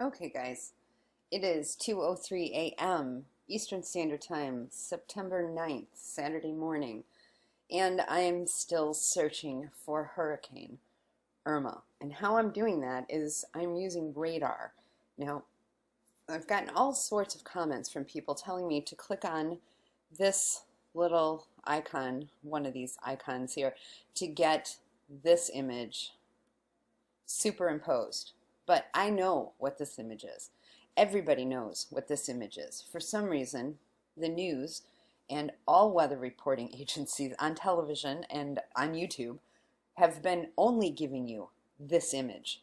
Okay, guys, it is 2:03 a.m. Eastern Standard Time, September 9th, Saturday morning, and I am still searching for Hurricane Irma. And how I'm doing that is I'm using radar. Now, I've gotten all sorts of comments from people telling me to click on this little icon, one of these icons here, to get this image superimposed. But I know what this image is. Everybody knows what this image is. For some reason, the news and all weather reporting agencies on television and on YouTube have been only giving you this image.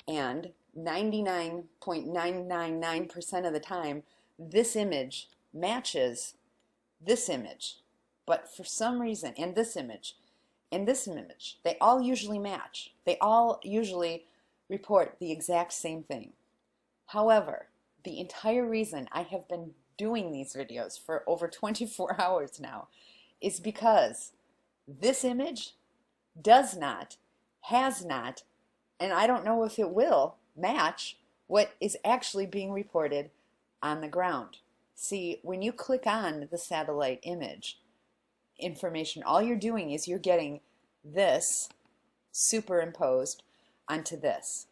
And 99.999% of the time, this image matches this image. But for some reason, and this image, they all usually match. They all usually report the exact same thing. However, the entire reason I have been doing these videos for over 24 hours now is because this image does not, has not, and I don't know if it will match what is actually being reported on the ground. See, when you click on the satellite image information, all you're doing is you're getting this superimposed onto this.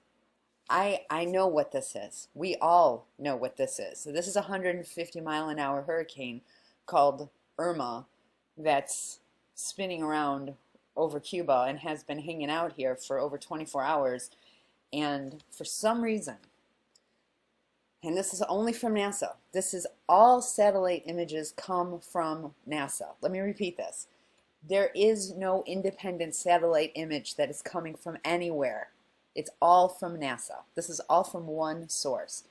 I know what this is. We all know what this is. So this is a 150-mile-an-hour hurricane called Irma that's spinning around over Cuba and has been hanging out here for over 24 hours. And for some reason, and this is only from NASA, this is all satellite images come from NASA. Let me repeat this. There is no independent satellite image that is coming from anywhere. It's all from NASA. This is all from one source.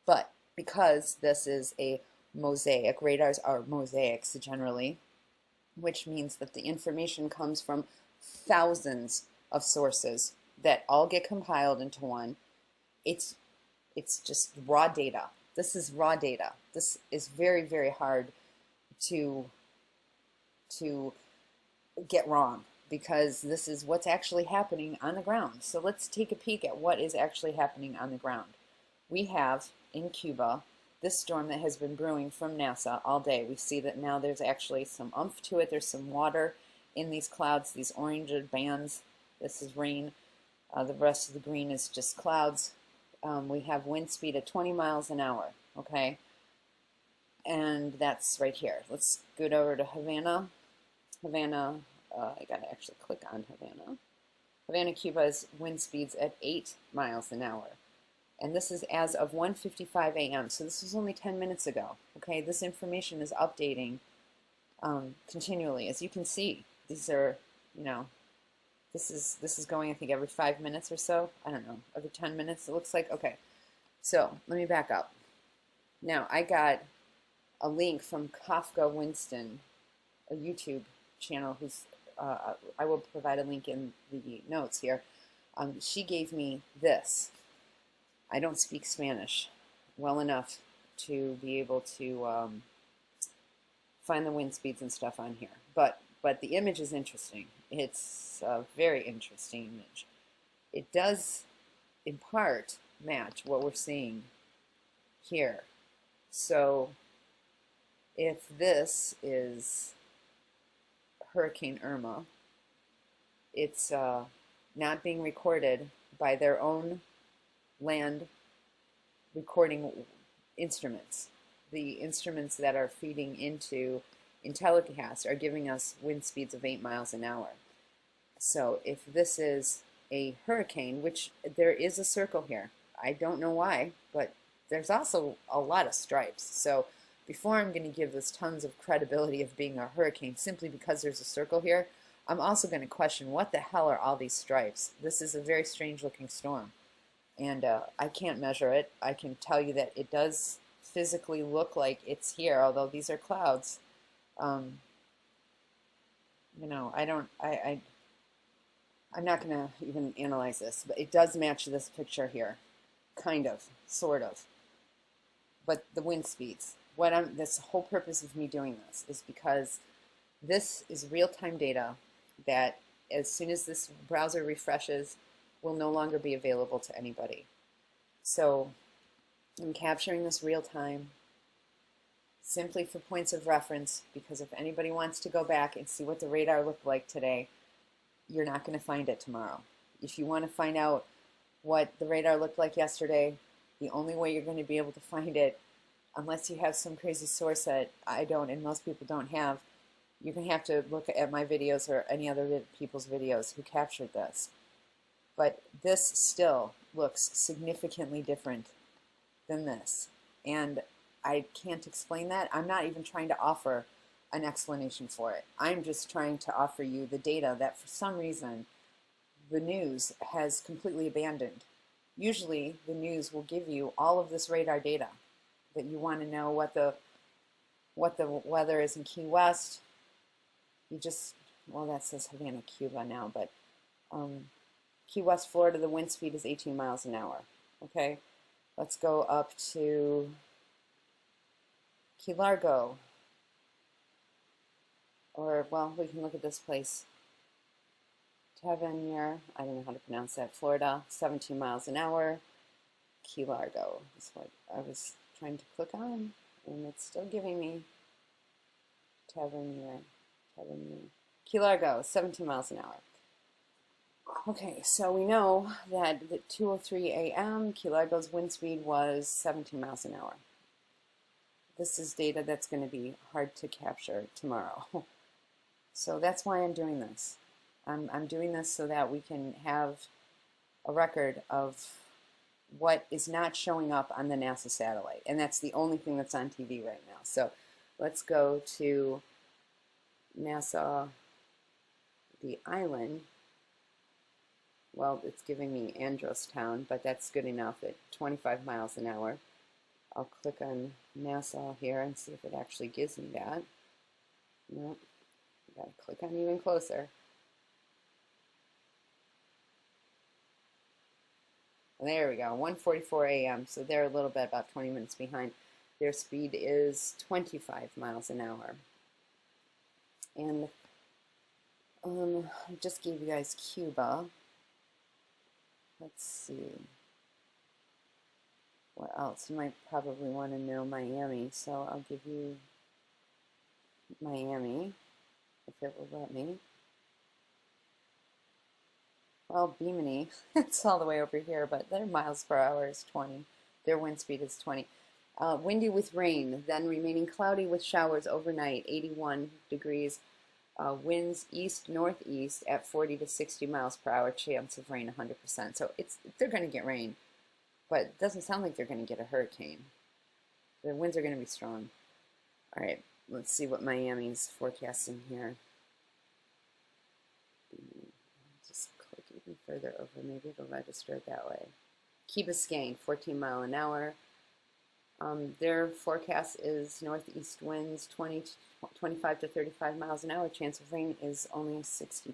But because this is a mosaic, radars are mosaics generally, which means that the information comes from thousands of sources that all get compiled into one. It's just raw data. This is raw data. This is very, very hard to get wrong, because this is what's actually happening on the ground. So let's take a peek at what is actually happening on the ground. We have in Cuba this storm that has been brewing from NASA all day. We see that now there's actually some oomph to it. There's some water in these clouds, these orange bands. This is rain. The rest of the green is just clouds. We have wind speed at 20 miles an hour, okay? And that's right here. Let's go over to Havana. Havana, I gotta actually click on Havana. Havana, Cuba's wind speeds at 8 miles an hour. And this is as of 1:55 a.m. So this was only 10 minutes ago, okay? This information is updating continually. As you can see, these are, you know, this is going, I think, every 5 minutes or so. I don't know, every 10 minutes it looks like. Okay, so let me back up. Now, I got a link from Kafka Winston, a YouTube channel who's, I will provide a link in the notes here. She gave me this. I don't speak Spanish well enough to be able to find the wind speeds and stuff on here, but the image is interesting. It's a very interesting image. It does, in part, match what we're seeing here. So if this is Hurricane Irma, it's not being recorded by their own land recording instruments. The instruments that are feeding into IntelliCast are giving us wind speeds of 8 miles an hour. So if this is a hurricane, which there is a circle here, I don't know why, but there's also a lot of stripes. So before I'm going to give this tons of credibility of being a hurricane simply because there's a circle here, I'm also going to question what the hell are all these stripes. This is a very strange looking storm, and I can't measure it. I can tell you that it does physically look like it's here, although these are clouds. You know, I'm not going to even analyze this, but it does match this picture here, kind of, sort of. But the wind speeds, this whole purpose of me doing this is because this is real-time data that as soon as this browser refreshes will no longer be available to anybody. So I'm capturing this real time simply for points of reference, because if anybody wants to go back and see what the radar looked like today, you're not going to find it tomorrow. If you want to find out what the radar looked like yesterday, the only way you're going to be able to find it, unless you have some crazy source that I don't and most people don't have, you're going to have to look at my videos or any other people's videos who captured this. But this still looks significantly different than this. And I can't explain that. I'm not even trying to offer an explanation for it. I'm just trying to offer you the data that for some reason the news has completely abandoned. Usually the news will give you all of this radar data that you want to know what the weather is in Key West. You just, well, that says Havana, Cuba now, but Key West, Florida, the wind speed is 18 miles an hour. Okay, let's go up to Key Largo. Or, well, we can look at this place. Tavernier, I don't know how to pronounce that, Florida, 17 miles an hour. Key Largo is what I was trying to click on, and it's still giving me Tavernier. Key Largo, 17 miles an hour. Okay, so we know that at 2:03 a.m., Key Largo's wind speed was 17 miles an hour. This is data that's going to be hard to capture tomorrow. So that's why I'm doing this. I'm doing this so that we can have a record of what is not showing up on the NASA satellite. And that's the only thing that's on TV right now. So let's go to NASA, the island. Well, it's giving me Androstown, but that's good enough at 25 miles an hour. I'll click on NASA here and see if it actually gives me that. Nope. Gotta click on even closer. There we go, 1:44 a.m. So they're a little bit, about 20 minutes behind. Their speed is 25 miles an hour. And I just gave you guys Cuba. Let's see. What else? You might probably want to know Miami, so I'll give you Miami, if it will let me. Well, Bimini, it's all the way over here, but their miles per hour is 20. Their wind speed is 20. Windy with rain, then remaining cloudy with showers overnight, 81 degrees. Winds east-northeast at 40 to 60 miles per hour, chance of rain 100%. So they're going to get rain, but it doesn't sound like they're going to get a hurricane. The winds are going to be strong. All right, let's see what Miami's forecasting here. Just click even further over, maybe it'll register it that way. Key Biscayne, 14 mile an hour. Their forecast is northeast winds 25 to 35 miles an hour. Chance of rain is only 60%.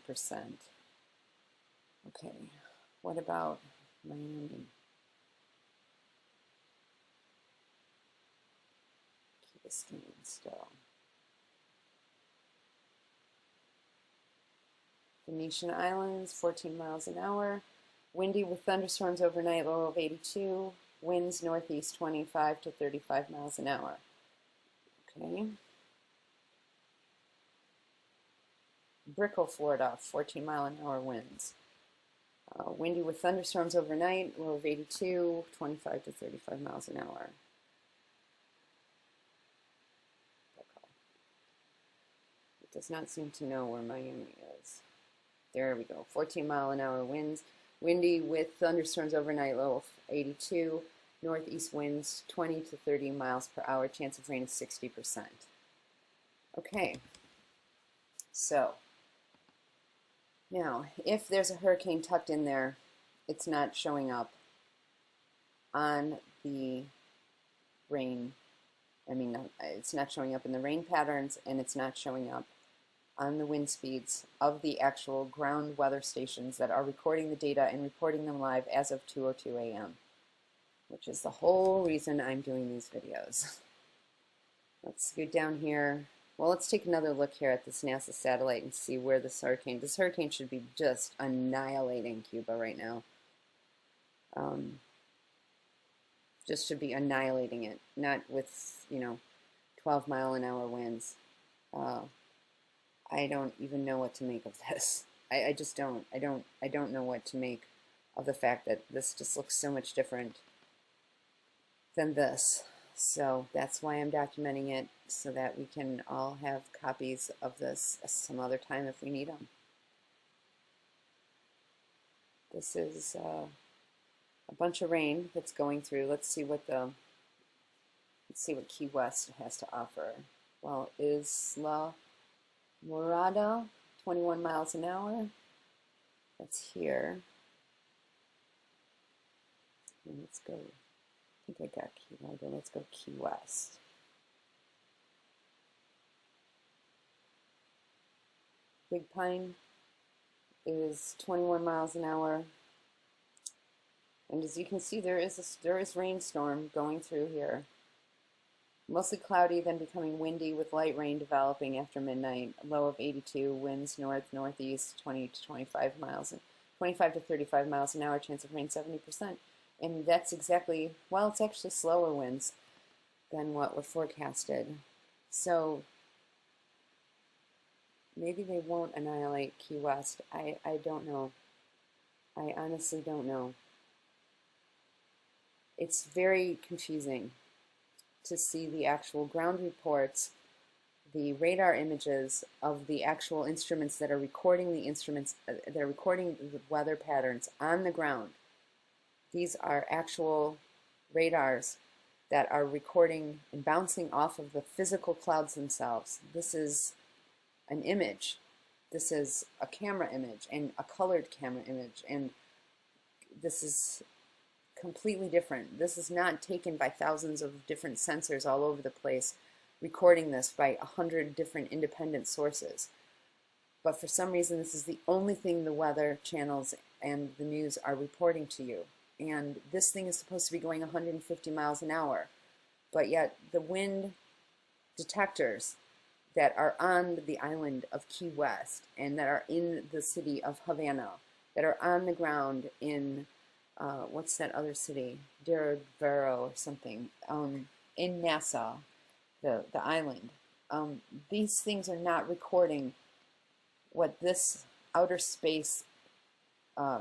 Okay, what about Miami? Key Biscayne still. Venetian Islands, 14 miles an hour. Windy with thunderstorms overnight, low of 82. Winds northeast 25 to 35 miles an hour. Okay. Brickell, Florida, 14 mile an hour winds. Windy with thunderstorms overnight, low of 82, 25 to 35 miles an hour. It does not seem to know where Miami is. There we go, 14 mile an hour winds. Windy with thunderstorms overnight, low of 82. Northeast winds 20 to 30 miles per hour. Chance of rain is 60%. Okay, so now if there's a hurricane tucked in there, it's not showing up on the rain. It's not showing up in the rain patterns, and it's not showing up on the wind speeds of the actual ground weather stations that are recording the data and reporting them live as of 2:02 a.m., which is the whole reason I'm doing these videos. Let's go down here. Well, let's take another look here at this NASA satellite and see where this hurricane should be just annihilating Cuba right now. just should be annihilating it, not with, 12-mile-an-hour winds. I don't even know what to make of this. I just don't. I don't know what to make of the fact that this just looks so much different than this. So that's why I'm documenting it, so that we can all have copies of this some other time if we need them. This is a bunch of rain that's going through. Let's see what Key West has to offer. Well, Isla Morada, 21 miles an hour. That's here. And let's go. I think I got Key Largo. Let's go Key West. Big Pine is 21 miles an hour. And as you can see, there is rainstorm going through here. Mostly cloudy, then becoming windy with light rain developing after midnight. A low of 82, winds north-northeast, 20 to 25 miles, 25 to 35 miles an hour. Chance of rain 70%. And that's exactly, well, it's actually slower winds than what were forecasted. So maybe they won't annihilate Key West. I don't know. I honestly don't know. It's very confusing to see the actual ground reports, the radar images of the actual instruments that are recording the instruments, that are recording the weather patterns on the ground. These are actual radars that are recording and bouncing off of the physical clouds themselves. This is an image. This is a camera image and a colored camera image, and this is completely different. This is not taken by thousands of different sensors all over the place, recording this by 100 different independent sources. But for some reason, this is the only thing the weather channels and the news are reporting to you. And this thing is supposed to be going 150 miles an hour. But yet the wind detectors that are on the island of Key West and that are in the city of Havana, that are on the ground in what's that other city? Derivero or something. In Nassau, the island. These things are not recording what this outer space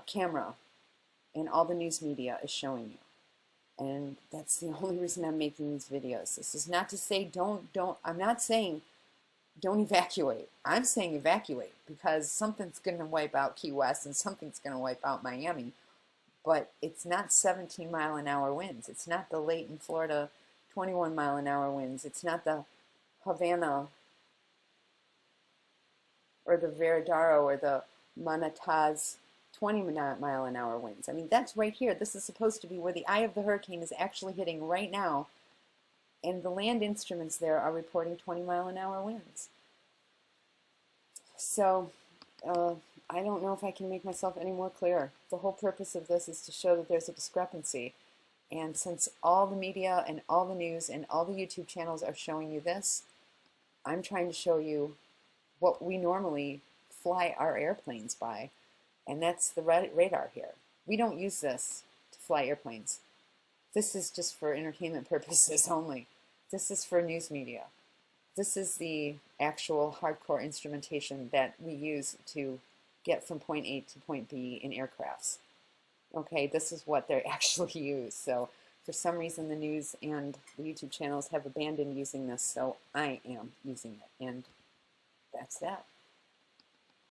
camera and all the news media is showing you. And that's the only reason I'm making these videos. This is not to say I'm not saying don't evacuate. I'm saying evacuate, because something's going to wipe out Key West and something's going to wipe out Miami. But it's not 17-mile-an-hour winds. It's not the Layton, Florida 21-mile-an-hour winds. It's not the Havana or the Veradaro or the Manataz 20-mile-an-hour winds. I mean, that's right here. This is supposed to be where the eye of the hurricane is actually hitting right now. And the land instruments there are reporting 20-mile-an-hour winds. So, I don't know if I can make myself any more clear. The whole purpose of this is to show that there's a discrepancy. And since all the media and all the news and all the YouTube channels are showing you this, I'm trying to show you what we normally fly our airplanes by. And that's the radar here. We don't use this to fly airplanes. This is just for entertainment purposes only. This is for news media. This is the actual hardcore instrumentation that we use to get from point A to point B in aircrafts. Okay, this is what they actually use. So for some reason the news and the YouTube channels have abandoned using this, so I am using it. And that's that.